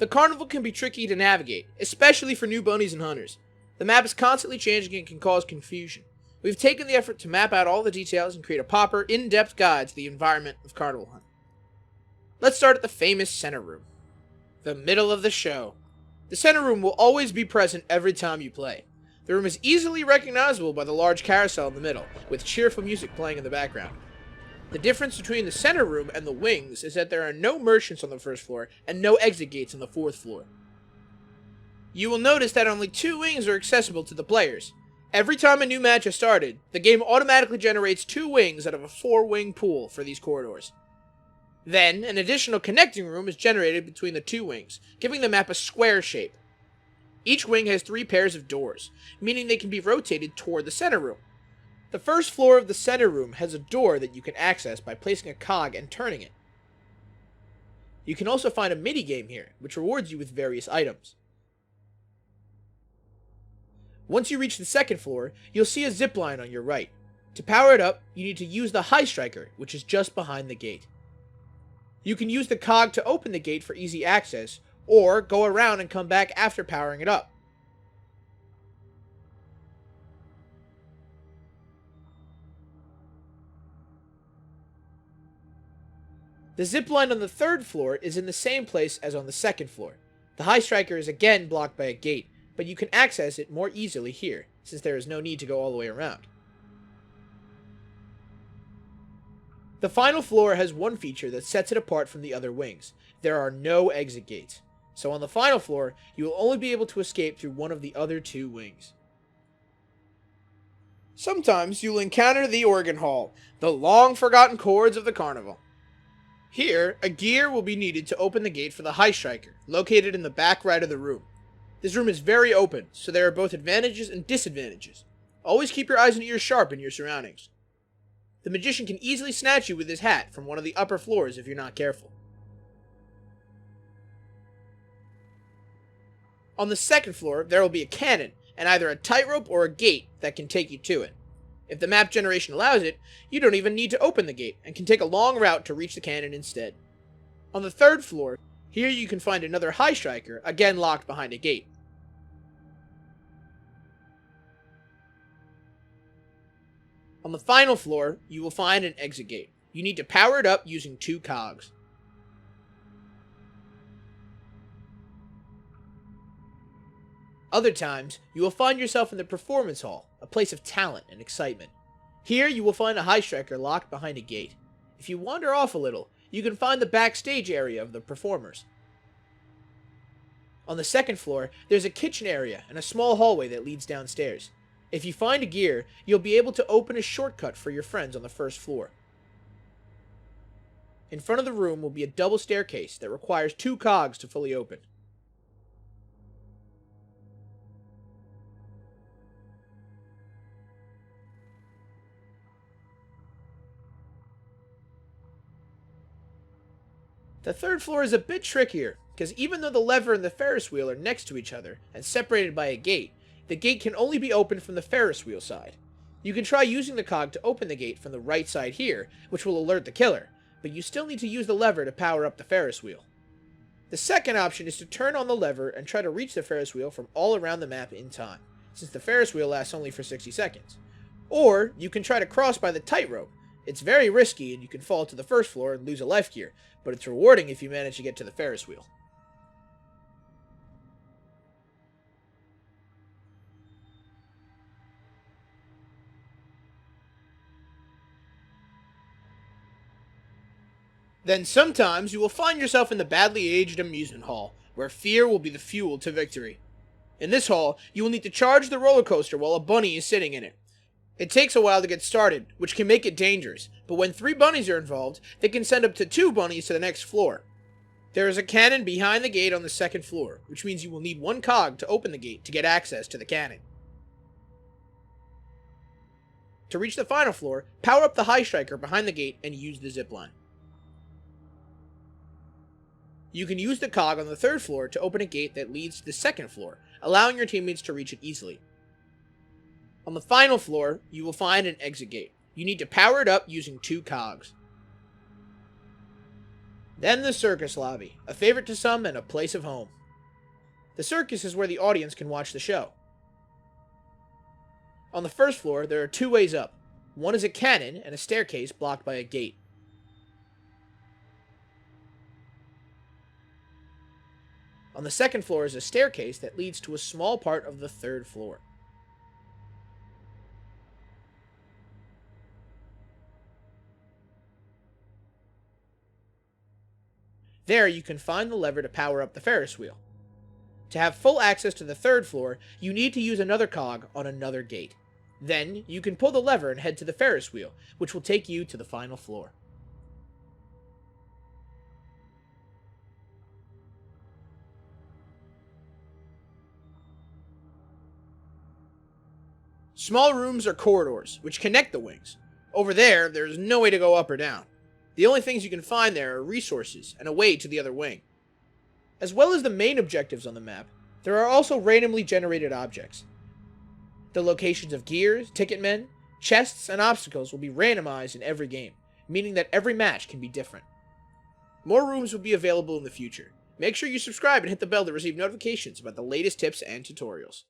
The carnival can be tricky to navigate, especially for new bunnies and hunters. The map is constantly changing and can cause confusion. We've taken the effort to map out all the details and create a proper, in-depth guide to the environment of Carnival Hunt. Let's start at the famous center room. The middle of the show. The center room will always be present every time you play. The room is easily recognizable by the large carousel in the middle, with cheerful music playing in the background. The difference between the center room and the wings is that there are no merchants on the first floor and no exit gates on the fourth floor. You will notice that only 2 wings are accessible to the players. Every time a new match is started, the game automatically generates 2 wings out of a 4-wing pool for these corridors. Then, an additional connecting room is generated between the 2 wings, giving the map a square shape. Each wing has 3 pairs of doors, meaning they can be rotated toward the center room. The first floor of the center room has a door that you can access by placing a cog and turning it. You can also find a minigame here, which rewards you with various items. Once you reach the second floor, you'll see a zipline on your right. To power it up, you need to use the high striker, which is just behind the gate. You can use the cog to open the gate for easy access, or go around and come back after powering it up. The zipline on the third floor is in the same place as on the second floor. The high striker is again blocked by a gate, but you can access it more easily here, since there is no need to go all the way around. The final floor has one feature that sets it apart from the other wings. There are no exit gates. So on the final floor, you will only be able to escape through one of the other 2 wings. Sometimes you'll encounter the organ hall, the long-forgotten chords of the carnival. Here, a gear will be needed to open the gate for the high striker, located in the back right of the room. This room is very open, so there are both advantages and disadvantages. Always keep your eyes and ears sharp in your surroundings. The magician can easily snatch you with his hat from one of the upper floors if you're not careful. On the second floor, there will be a cannon, and either a tightrope or a gate that can take you to it. If the map generation allows it, you don't even need to open the gate, and can take a long route to reach the cannon instead. On the third floor, here you can find another high striker, again locked behind a gate. On the final floor, you will find an exit gate. You need to power it up using 2 cogs. Other times, you will find yourself in the performance hall, a place of talent and excitement. Here, you will find a high striker locked behind a gate. If you wander off a little, you can find the backstage area of the performers. On the second floor, there's a kitchen area and a small hallway that leads downstairs. If you find a gear, you'll be able to open a shortcut for your friends on the first floor. In front of the room will be a double staircase that requires 2 cogs to fully open. The third floor is a bit trickier, because even though the lever and the Ferris wheel are next to each other and separated by a gate, the gate can only be opened from the Ferris wheel side. You can try using the cog to open the gate from the right side here, which will alert the killer, but you still need to use the lever to power up the Ferris wheel. The second option is to turn on the lever and try to reach the Ferris wheel from all around the map in time, since the Ferris wheel lasts only for 60 seconds. Or, you can try to cross by the tightrope. It's very risky and you can fall to the first floor and lose a life gear, but it's rewarding if you manage to get to the Ferris wheel. Then sometimes you will find yourself in the badly aged amusement hall, where fear will be the fuel to victory. In this hall, you will need to charge the roller coaster while a bunny is sitting in it. It takes a while to get started, which can make it dangerous, but when 3 bunnies are involved, they can send up to 2 bunnies to the next floor. There is a cannon behind the gate on the second floor, which means you will need 1 cog to open the gate to get access to the cannon. To reach the final floor, power up the high striker behind the gate and use the zipline. You can use the cog on the third floor to open a gate that leads to the second floor, allowing your teammates to reach it easily. On the final floor, you will find an exit gate. You need to power it up using 2 cogs. Then the circus lobby, a favorite to some and a place of home. The circus is where the audience can watch the show. On the first floor, there are two ways up. One is a cannon and a staircase blocked by a gate. On the second floor is a staircase that leads to a small part of the third floor. There you can find the lever to power up the Ferris wheel. To have full access to the third floor, you need to use another cog on another gate. Then, you can pull the lever and head to the Ferris wheel, which will take you to the final floor. Small rooms are corridors, which connect the wings. Over there, there's no way to go up or down. The only things you can find there are resources and a way to the other wing. As well as the main objectives on the map, there are also randomly generated objects. The locations of gears, ticket men, chests, and obstacles will be randomized in every game, meaning that every match can be different. More rooms will be available in the future. Make sure you subscribe and hit the bell to receive notifications about the latest tips and tutorials.